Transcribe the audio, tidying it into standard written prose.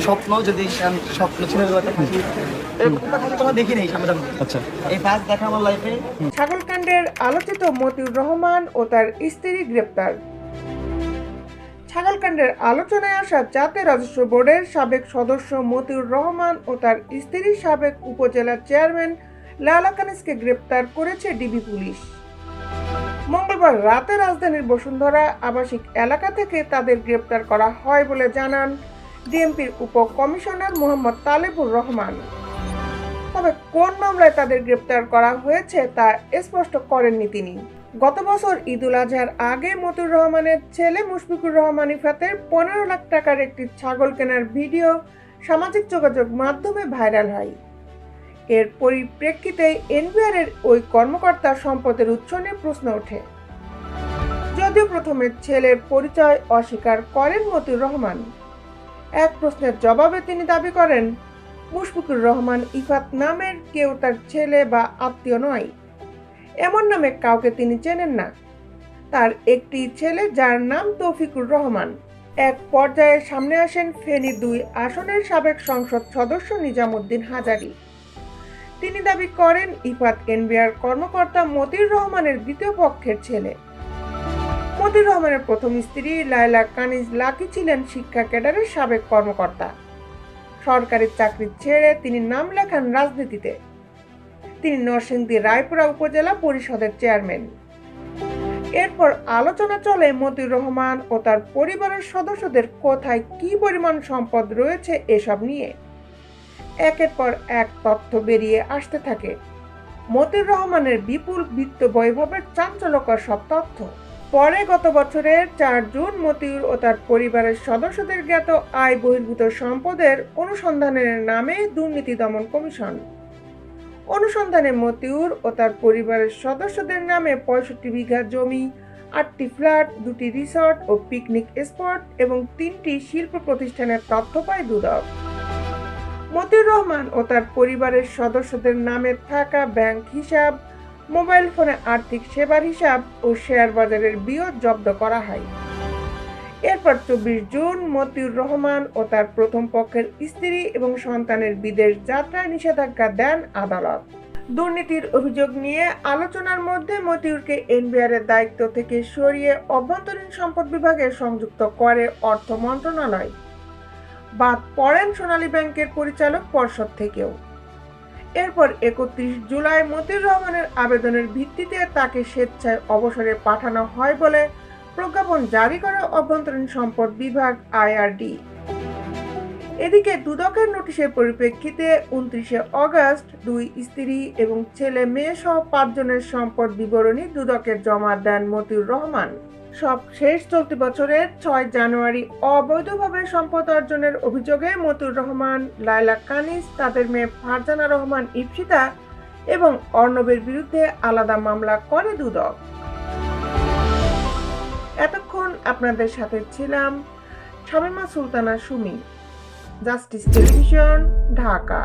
স্বপ্ন যদি স্বপ্ন ছেলের কথা থাকি এরকম কথা দেখি নাই সামনে। আচ্ছা, এই ফার্স্ট দেখা আমার লাইফে। ছাগলকাণ্ডের আলোচিত মতিউর রহমান ও তার স্ত্রী গ্রেপ্তার। ছাগলকাণ্ডের আলোচনায় আসা জাতীয় রাজস্ব বোর্ডের সাবেক সদস্য মতিউর রহমান ও তার স্ত্রী সাবেক উপজেলা চেয়ারম্যান লায়লা কানিজকে গ্রেপ্তার করেছে ডিবি পুলিশ। মঙ্গলবার রাতে রাজধানীর বসুন্ধরা আবাসিক এলাকা থেকে তাদের গ্রেপ্তার করা হয় বলে জানান ডিএমপির উপকমিশনার মোহাম্মদ তালেবুর রহমান। তবে কোন মামলায় তাদের গ্রেপ্তার করা হয়েছে তা স্পষ্ট করেননি তিনি। গত বছর ঈদুল আজহার আগে মতিউর রহমানের ছেলে মুশফিকুর রহমান ইফাতের 15 লাখ টাকার একটি ছাগল কেনার ভিডিও সামাজিক যোগাযোগ মাধ্যমে ভাইরাল হয়। এর পরিপ্রেক্ষিতে এনবিআরের ওই কর্মকর্তার সম্পদের উৎস নিয়ে প্রশ্ন ওঠে। যদিও প্রথমে ছেলের পরিচয় অস্বীকার করেন মতিউর রহমান, এক প্রশ্নের জবাবে তিনি দাবি করেন মুশফিকুর রহমান ইফাত নামের কেউ তার ছেলে বা আত্মীয় নয়। এমন নামে কাউকে তিনি চেনেন না। তার একটি ছেলে যার নাম তৌফিকুর রহমান। এক পর্যায়ে সামনে আসেন ফেনী 2 আসনের সাবেক সংসদ সদস্য নিজামুদ্দিন হাজারী। তিনি দাবি করেন ইফাত এনবিআর কর্মকর্তা মতিউর রহমানের দ্বিতীয় পক্ষের ছেলে। মতিউর রহমানের প্রথম স্ত্রী লায়লা কানিজ লাকি ছিলেন শিক্ষা ক্যাডারের সাবেক কর্মকর্তা। সরকারি চাকরি ছেড়ে তিনি নাম লেখান রাজনীতিতে। তিনি নরসিংদী রায়পুরা উপজেলা পরিষদের চেয়ারম্যান। এরপর আলোচনা চলে মতিউর রহমান ও তার পরিবারের সদস্যদের কোথায় কি পরিমাণ সম্পদ রয়েছে এসব নিয়ে। একের পর এক তথ্য বেরিয়ে আসতে থাকে। মতিউর রহমানের বিপুল বিত্ত বৈভবের চাঞ্চল্যকর সব তথ্য। পরে গত বছরের 4 জুন মতিউর ও তার পরিবারের সদস্যদের জ্ঞাত আয় বহির্ভূত সম্পদের অনুসন্ধানের নামে দুর্নীতি দমন কমিশন। অনুসন্ধানে মতিউর ও তার পরিবারের সদস্যদের নামে 65 বিঘা জমি, 8টি ফ্ল্যাট, 2টি রিসর্ট ও পিকনিক স্পট এবং 3টি শিল্প প্রতিষ্ঠানের তথ্য পায় দুদক। মতিউর রহমান ও তার পরিবারের সদস্যদের নামে থাকা ব্যাংক হিসাব, মোবাইল ফোনে আর্থিক সেবার হিসাব ও শেয়ার বাজারের বিয়র জব্দ করা হয়। এরপর 24 জুন মতিউর রহমান ও তার প্রথম পক্ষের স্ত্রী এবং সন্তানের বিদেশ যাত্রায় নিষেধাজ্ঞা দেন আদালত। দুর্নীতির অভিযোগ নিয়ে আলোচনার মধ্যে মতিউরকে এনবিআরের দায়িত্ব থেকে সরিয়ে অভ্যন্তরীণ সম্পদ বিভাগে সংযুক্ত করে অর্থ মন্ত্রণালয়। বাদ পড়েন সোনালী ব্যাংকের পরিচালক পর্ষদ থেকেও। এরপর 31 জুলাই মতিউর রহমানের আবেদনের ভিত্তিতে তাকে স্বেচ্ছায় অবসরে পাঠানো হয় বলে প্রজ্ঞাপন জারি করে অভ্যন্তরীণ সম্পদ বিভাগ আইআরডি। এদিকে দুদকের নোটিশের পরিপ্রেক্ষিতে 29 অগস্ট 2 স্ত্রী এবং ছেলে মেয়ে সহ 5 জনের সম্পদ বিবরণী দুদকে জমা দেন মতিউর রহমান। সব শেষ চলতি বছরের 6 জানুয়ারি অবৈধভাবে সম্পদ অর্জনের অভিযোগে মতিউর রহমান, লায়লা কানিজ, তাদের মেয়ে ফারজানা রহমান ইপসিতা এবং অর্ণবের বিরুদ্ধে আলাদা মামলা করে দুদক। এতক্ষণ আপনাদের সাথে ছিলাম শামীমা সুলতানা সুমি, জাস্টিস টেলিভিশন, ঢাকা।